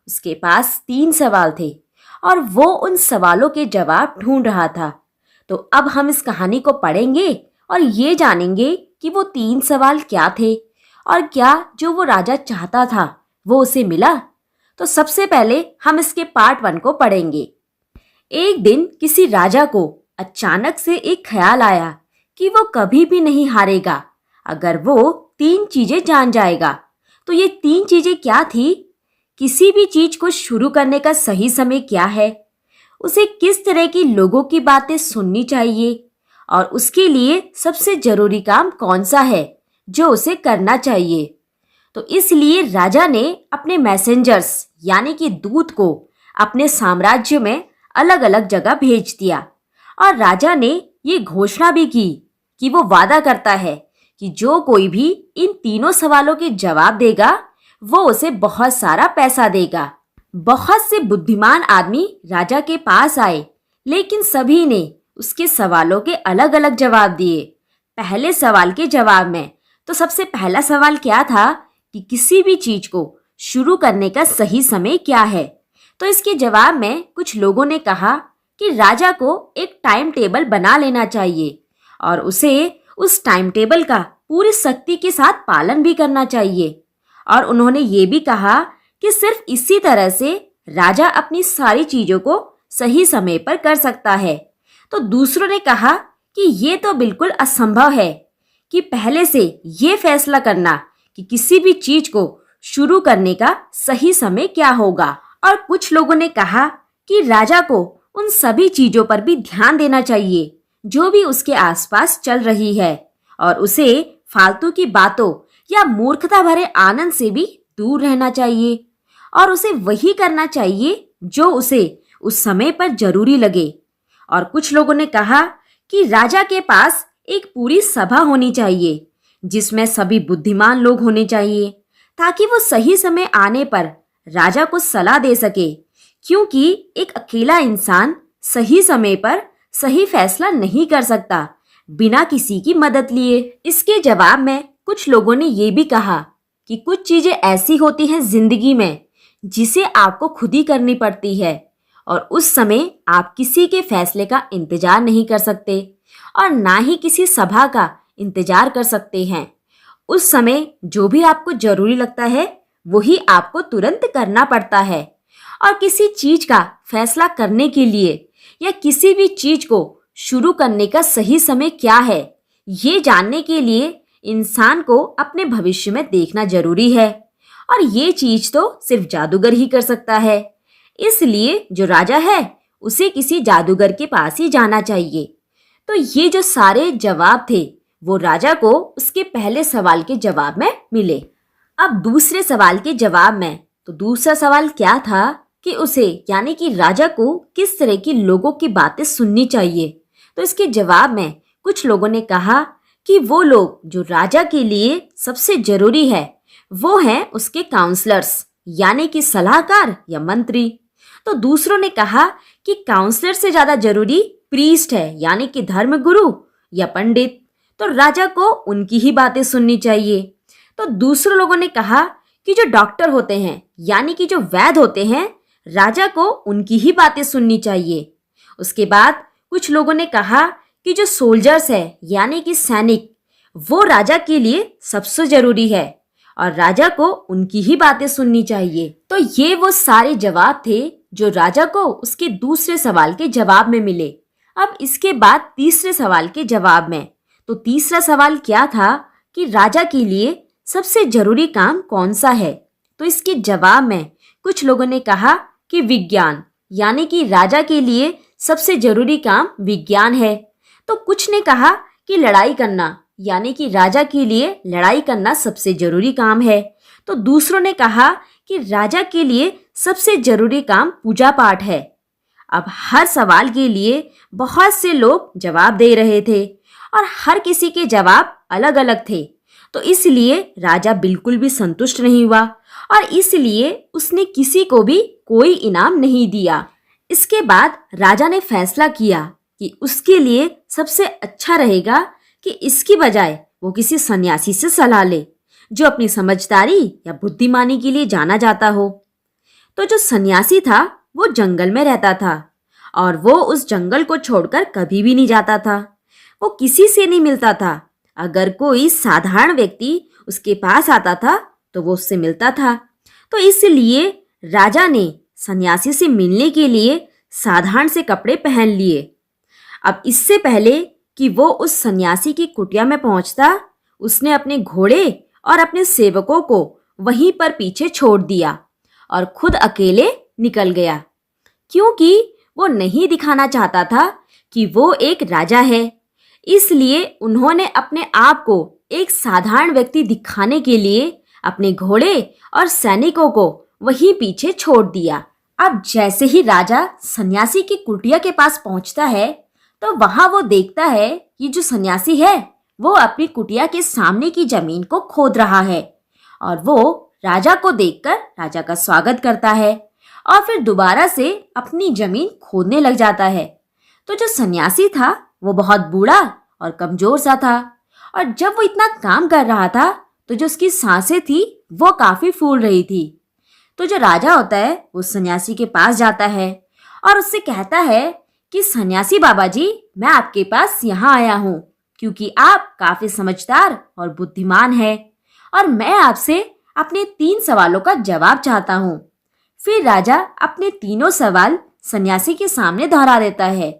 उसके पास 3 सवाल थे और वो उन सवालों के जवाब ढूंढ रहा था। तो अब हम इस कहानी को पढ़ेंगे और ये जानेंगे कि वो 3 सवाल क्या थे और क्या जो वो राजा चाहता था वो उसे मिला। तो सबसे पहले हम इसके पार्ट 1 को पढ़ेंगे। एक दिन किसी राजा को अचानक से एक ख्याल आया कि वो कभी भी नहीं हारेगा अगर वो 3 चीजें जान जाएगा। तो ये 3 चीजें क्या थी? किसी भी चीज को शुरू करने का सही समय क्या है, उसे किस तरह की लोगों की बातें सुननी चाहिए और उसके लिए सबसे जरूरी काम कौन सा है जो उसे करना चाहिए। तो इसलिए राजा ने अपने मैसेंजर्स यानी कि दूत को अपने साम्राज्य में अलग अलग जगह भेज दिया और राजा ने ये घोषणा भी की कि वो वादा करता है कि जो कोई भी इन तीनों सवालों के जवाब देगा वो उसे बहुत सारा पैसा देगा। बहुत से बुद्धिमान आदमी राजा के पास आए, लेकिन सभी ने उसके सवालों के अलग अलग जवाब दिए। पहले सवाल के जवाब में तो सबसे पहला सवाल क्या था कि किसी भी चीज को शुरू करने का सही समय क्या है। तो इसके जवाब में कुछ लोगों ने कहा कि राजा को एक टाइम टेबल बना लेना चाहिए और उसे उस टाइम टेबल का पूरी सख्ती के साथ पालन भी करना चाहिए। और उन्होंने ये भी कहा कि सिर्फ इसी तरह से राजा अपनी सारी चीजों को सही समय पर कर सकता है। तो दूसरों ने कहा कि ये तो बिल्कुल असंभव है कि पहले से ये फैसला करना कि किसी भी चीज को शुरू करने का सही समय क्या होगा। और कुछ लोगों ने कहा कि राजा को उन सभी चीजों पर भी ध्यान देना चाहिए जो भी उसके आसपास चल रही है और उसे फालतू की बातों या मूर्खता भरे आनंद से भी दूर रहना चाहिए और उसे वही करना चाहिए जो उसे उस समय पर जरूरी लगे। और कुछ लोगों ने कहा कि राजा के पास एक पूरी सभा होनी चाहिए जिसमें सभी बुद्धिमान लोग होने चाहिए ताकि वो सही समय आने पर राजा को सलाह दे सके, क्योंकि एक अकेला इंसान सही समय पर सही फैसला नहीं कर सकता बिना किसी की मदद लिए। इसके जवाब में कुछ लोगों ने ये भी कहा कि कुछ चीजें ऐसी होती हैं जिंदगी में जिसे आपको खुद ही करनी पड़ती है और उस समय आप किसी के फैसले का इंतजार नहीं कर सकते और ना ही किसी सभा का इंतजार कर सकते हैं। उस समय जो भी आपको जरूरी लगता है वही आपको तुरंत करना पड़ता है। और किसी चीज का फैसला करने के लिए या किसी भी चीज को शुरू करने का सही समय क्या है, ये जानने के लिए इंसान को अपने भविष्य में देखना जरूरी है और ये चीज तो सिर्फ जादूगर ही कर सकता है। इसलिए जो राजा है उसे किसी जादूगर के पास ही जाना चाहिए। तो ये जो सारे जवाब थे वो राजा को उसके पहले सवाल के जवाब में मिले। अब दूसरे सवाल के जवाब में तो दूसरा सवाल क्या था कि उसे यानी कि राजा को किस तरह की लोगों की बातें सुननी चाहिए। तो इसके जवाब में कुछ लोगों ने कहा कि वो लोग जो राजा के लिए सबसे जरूरी है वो हैं उसके काउंसलर्स यानी कि सलाहकार या मंत्री। तो दूसरों ने कहा कि काउंसलर से ज्यादा जरूरी प्रीस्ट है यानी कि धर्मगुरु या पंडित, तो राजा को उनकी ही बातें सुननी चाहिए। तो दूसरे लोगों ने कहा कि जो डॉक्टर होते हैं यानी कि जो वैद्य होते हैं राजा को उनकी ही बातें सुननी चाहिए। उसके बाद कुछ लोगों ने कहा कि जो सोल्जर्स है यानी कि सैनिक वो राजा के लिए सबसे जरूरी है और राजा को उनकी ही बातें सुननी चाहिए। तो ये वो सारे जवाब थे जो राजा को उसके दूसरे सवाल के जवाब में मिले। अब इसके बाद तीसरे सवाल के जवाब में तो तीसरा सवाल क्या था कि राजा के लिए सबसे जरूरी काम कौन सा है। तो इसके जवाब में कुछ लोगों ने कहा कि विज्ञान यानी कि राजा के लिए सबसे जरूरी काम विज्ञान है। तो कुछ ने कहा कि लड़ाई करना यानी कि राजा के लिए लड़ाई करना सबसे जरूरी काम है। तो दूसरों ने कहा कि राजा के लिए सबसे जरूरी काम पूजा पाठ है। अब हर सवाल के लिए बहुत से लोग जवाब दे रहे थे और हर किसी के जवाब अलग अलग थे। तो इसलिए राजा बिल्कुल भी संतुष्ट नहीं हुआ और इसलिए उसने किसी को भी कोई इनाम नहीं दिया। इसके बाद राजा ने फैसला किया कि उसके लिए सबसे अच्छा रहेगा कि इसकी बजाय वो किसी सन्यासी से सलाह ले जो अपनी समझदारी या बुद्धिमानी के लिए जाना जाता हो। तो जो सन्यासी था वो जंगल में रहता था और वो उस जंगल को छोड़कर कभी भी नहीं जाता था। वो किसी से नहीं मिलता था। अगर कोई साधारण व्यक्ति उसके पास आता था तो वो उससे मिलता था। तो इसलिए राजा ने सन्यासी से मिलने के लिए साधारण से कपड़े पहन लिए। अब इससे पहले कि वो उस सन्यासी की कुटिया में पहुंचता, उसने अपने घोड़े और अपने सेवकों को वहीं पर पीछे छोड़ दिया और खुद अकेले निकल गया, क्योंकि वो नहीं दिखाना चाहता था कि वो एक राजा है। इसलिए उन्होंने अपने आप को एक साधारण व्यक्ति दिखाने के लिए अपने घोड़े और सैनिकों को वहीं पीछे छोड़ दिया। अब जैसे ही राजा सन्यासी की कुटिया के पास पहुंचता है तो वहां वो देखता है कि जो सन्यासी है वो अपनी कुटिया के सामने की जमीन को खोद रहा है और वो राजा को देखकर राजा का स्वागत करता है और फिर दोबारा से अपनी जमीन खोदने लग जाता है। तो जो सन्यासी था वो बहुत बूढ़ा और कमजोर सा था और जब वो इतना काम कर रहा था तो जो उसकी सांसें थी वो काफी फूल रही थी। तो जो राजा होता है वो सन्यासी के पास जाता है और उससे कहता है कि सन्यासी बाबा जी, मैं आपके पास यहाँ आया हूँ क्योंकि आप काफी समझदार और बुद्धिमान हैं और मैं आपसे अपने 3 सवालों का जवाब चाहता हूँ। फिर राजा अपने तीनों सवाल सन्यासी के सामने दोहरा देता है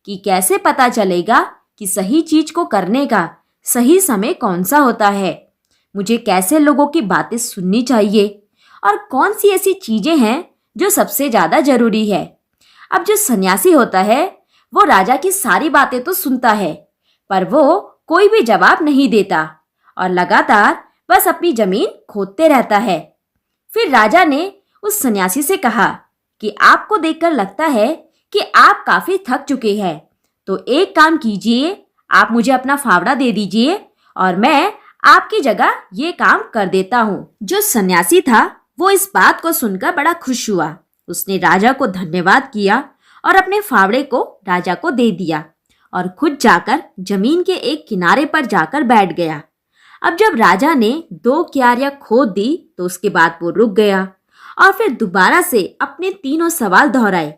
कि कैसे पता चलेगा कि सही चीज को करने का सही समय कौन सा होता है, मुझे कैसे लोगों की बातें सुननी चाहिए और कौन सी ऐसी चीजें हैं जो सबसे ज्यादा जरूरी है। अब जो सन्यासी होता है वो राजा की सारी बातें तो सुनता है पर वो कोई भी जवाब नहीं देता और लगातार बस अपनी जमीन खोदते रहता है। फिर राजा ने उस सन्यासी से कहा कि आपको देखकर लगता है कि आप काफी थक चुके हैं, तो एक काम कीजिए, आप मुझे अपना फावड़ा दे दीजिए और मैं आपकी जगह ये काम कर देता हूँ। जो सन्यासी था वो इस बात को सुनकर बड़ा खुश हुआ। उसने राजा को धन्यवाद किया और अपने फावड़े को राजा को दे दिया और खुद जाकर जमीन के एक किनारे पर जाकर बैठ गया। अब जब राजा ने 2 क्यारियां खोद दी तो उसके बाद वो रुक गया और फिर दोबारा से अपने तीनों सवाल दोहराए,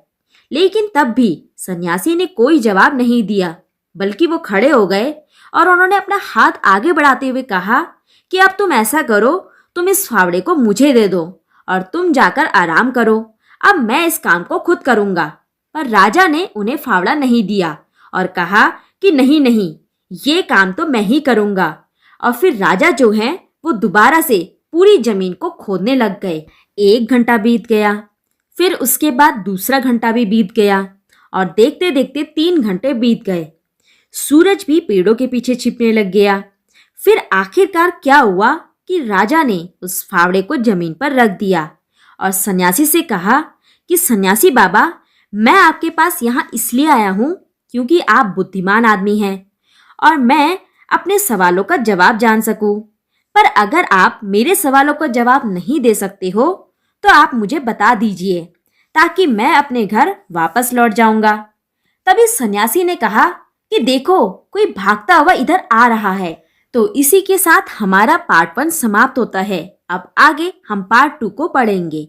लेकिन तब भी सन्यासी ने कोई जवाब नहीं दिया, बल्कि वो खड़े हो गए और उन्होंने अपना हाथ आगे बढ़ाते हुए कहा कि अब तुम ऐसा करो, तुम इस फावड़े को मुझे दे दो और तुम जाकर आराम करो, अब मैं इस काम को खुद करूंगा। पर राजा ने उन्हें फावड़ा नहीं दिया और कहा कि नहीं नहीं, ये काम तो मैं ही करूंगा। और फिर राजा जो हैं वो दोबारा से पूरी जमीन को खोदने लग गए। 1 घंटा बीत गया, फिर उसके बाद दूसरा घंटा भी बीत गया और देखते देखते 3 घंटे बीत गए। सूरज भी पेड़ों के पीछे छिपने लग गया। फिर आखिरकार क्या हुआ कि राजा ने उस फावड़े को जमीन पर रख दिया और सन्यासी से कहा कि सन्यासी बाबा, मैं आपके पास यहाँ इसलिए आया हूँ क्योंकि आप बुद्धिमान आदमी हैं और मैं अपने सवालों का जवाब जान सकूं। पर अगर आप मेरे सवालों का जवाब नहीं दे सकते हो तो आप मुझे बता दीजिए ताकि मैं अपने घर वापस लौट जाऊंगा। तभी सन्यासी ने कहा कि देखो, कोई भागता हुआ इधर आ रहा है। तो इसी के साथ हमारा पार्ट 1 समाप्त होता है। अब आगे हम पार्ट 2 को पढ़ेंगे।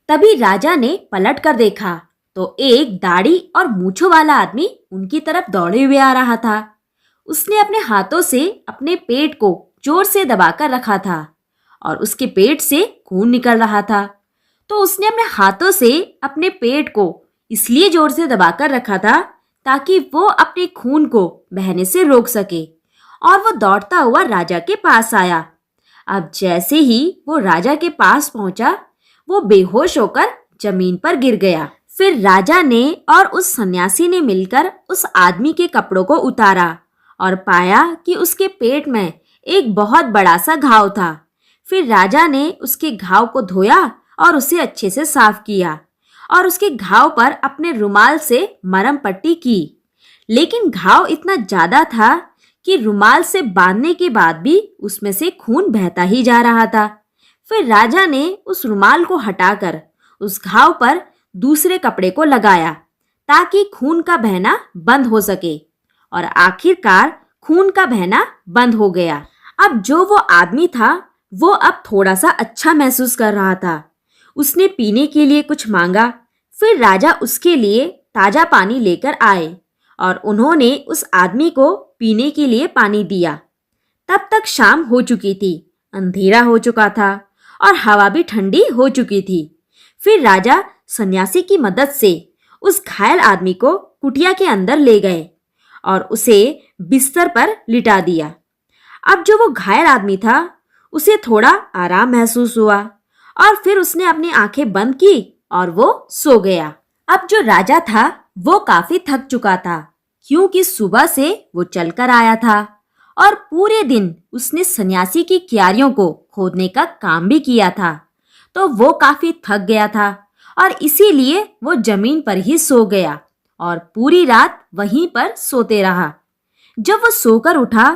तभी राजा ने पलट कर देखा तो एक दाढ़ी और मूंछों वाला आदमी उनकी तरफ दौड़े हुए आ रहा था। उसने अपने हाथों से अपने पेट को जोर से दबाकर रखा था और उसके पेट से खून निकल रहा था। तो उसने अपने हाथों से अपने पेट को इसलिए जोर से दबाकर रखा था ताकि वो अपने खून को बहने से रोक सके और वो दौड़ता हुआ राजा के पास आया। अब जैसे ही वो राजा के पास पहुंचा वो बेहोश होकर जमीन पर गिर गया। फिर राजा ने और उस सन्यासी ने मिलकर उस आदमी के कपड़ों को उतारा और पाया कि उसके पेट में एक बहुत बड़ा सा घाव था। फिर राजा ने उसके घाव को धोया और उसे अच्छे से साफ किया और उसके घाव पर अपने रुमाल से मरहम पट्टी की। लेकिन घाव इतना ज्यादा था कि रुमाल से बांधने के बाद भी उसमें से खून बहता ही जा रहा था। फिर राजा ने उस रुमाल को हटाकर उस घाव पर दूसरे कपड़े को लगाया ताकि खून का बहना बंद हो सके और आखिरकार खून का बहना बंद हो गया। अब जो वो आदमी था वो अब थोड़ा सा अच्छा महसूस कर रहा था। उसने पीने के लिए कुछ मांगा। फिर राजा उसके लिए ताजा पानी लेकर आए और उन्होंने उस आदमी को पीने के लिए पानी दिया। तब तक शाम हो चुकी थी, अंधेरा हो चुका था और हवा भी ठंडी हो चुकी थी। फिर राजा सन्यासी की मदद से उस घायल आदमी को कुटिया के अंदर ले गए और उसे बिस्तर पर लिटा दिया। अब जो वो घायल आदमी था उसे थोड़ा आराम महसूस हुआ और फिर उसने अपनी आंखें बंद की और वो सो गया। अब जो राजा था वो काफी थक चुका था, क्योंकि सुबह से वो चलकर आया था और पूरे दिन उसने सन्यासी की क्यारियों को खोदने का काम भी किया था। तो वो काफी थक गया था और इसीलिए वो जमीन पर ही सो गया और पूरी रात वहीं पर सोते रहा। जब वो सोकर उठा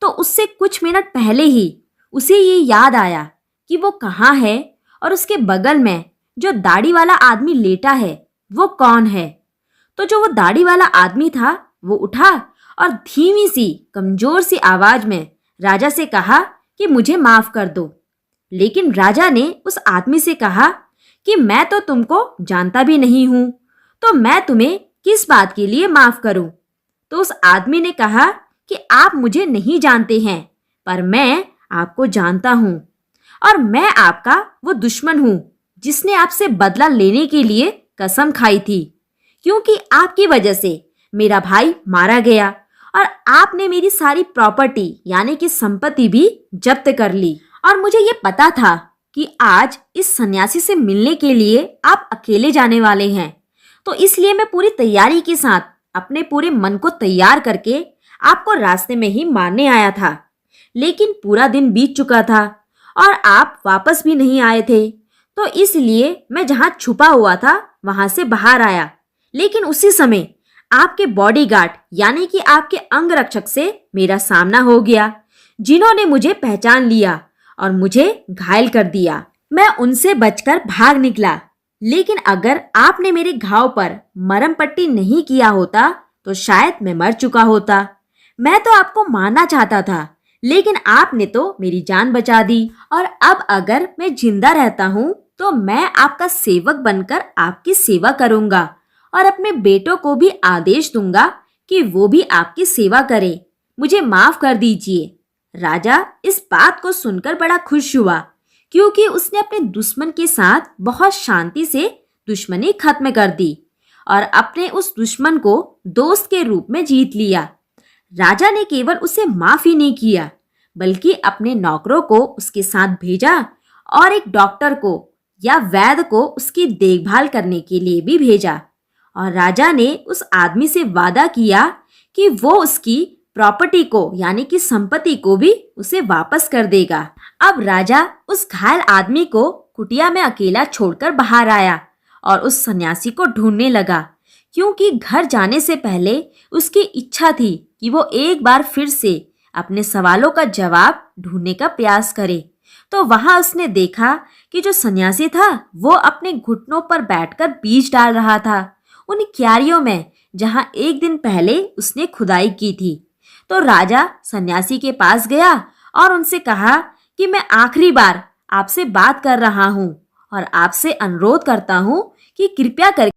तो उससे कुछ मिनट पहले ही उसे ये याद आया कि वो कहाँ है और उसके बगल में जो दाढ़ी वाला आदमी लेटा है वो कौन है। तो जो वो दाढ़ी वाला आदमी था वो उठा और धीमी सी कमजोर सी आवाज में राजा से कहा कि मुझे माफ कर दो। लेकिन राजा ने उस आदमी से कहा कि मैं तो तुमको जानता भी नहीं हूं, तो मैं तुम्हें किस बात के लिए माफ करूं। तो उस आदमी ने कहा कि आप मुझे नहीं जानते हैं, पर मैं आपको जानता हूं और मैं आपका वो दुश्मन हूं जिसने आपसे बदला लेने के लिए कसम खाई थी, क्योंकि आपकी वजह से मेरा भाई मारा गया और आपने मेरी सारी प्रॉपर्टी यानी कि संपत्ति भी जब्त कर ली। और मुझे ये पता था कि आज इस सन्यासी से मिलने के लिए आप अकेले जाने वाले हैं, तो इसलिए मैं पूरी तैयारी के साथ अपने पूरे मन को तैयार करके आपको रास्ते में ही मारने आया था। लेकिन पूरा दिन बीत चुका था और आप वापस भी नहीं आए थे, तो इसलिए मैं जहां छुपा हुआ था वहां से बाहर आया। लेकिन उसी समय आपके बॉडीगार्ड यानी कि आपके अंगरक्षक से मेरा सामना हो गया, जिन्होंने मुझे पहचान लिया और मुझे घायल कर दिया। मैं उनसे बचकर भाग निकला, लेकिन अगर आपने मेरे घाव पर मरहम पट्टी नहीं किया होता तो शायद मैं मर चुका होता। मैं तो आपको मारना चाहता था, लेकिन आपने तो मेरी जान बचा दी। और अब अगर मैं जिंदा रहता हूँ तो मैं आपका सेवक बनकर आपकी सेवा करूंगा और अपने बेटों को भी आदेश दूंगा कि वो भी आपकी सेवा करे। मुझे माफ कर दीजिए। राजा इस बात को सुनकर बड़ा खुश हुआ, क्योंकि उसने अपने दुश्मन के साथ बहुत शांति से दुश्मनी खत्म कर दी और अपने उस दुश्मन को दोस्त के रूप में जीत लिया। राजा ने केवल उसे माफ ही नहीं किया, बल्कि अपने नौकरों को उसके साथ भेजा और एक डॉक्टर को या वैद्य को उसकी देखभाल करने के लिए भी भेजा। और राजा ने उस आदमी से वादा किया कि वो उसकी प्रॉपर्टी को यानी कि संपत्ति को भी उसे वापस कर देगा। अब राजा उस घायल आदमी को कुटिया में अकेला छोड़कर बाहर आया और उस सन्यासी को ढूंढने लगा, क्योंकि घर जाने से पहले उसकी इच्छा थी कि वो एक बार फिर से अपने सवालों का जवाब ढूंढने का प्रयास करे। तो वहां उसने देखा कि जो सन्यासी था वो अपने घुटनों पर बैठकर बीज डाल रहा था उन क्यारियों में जहां एक दिन पहले उसने खुदाई की थी। तो राजा सन्यासी के पास गया और उनसे कहा कि मैं आखिरी बार आपसे बात कर रहा हूं और आपसे अनुरोध करता हूं कि कृपया करके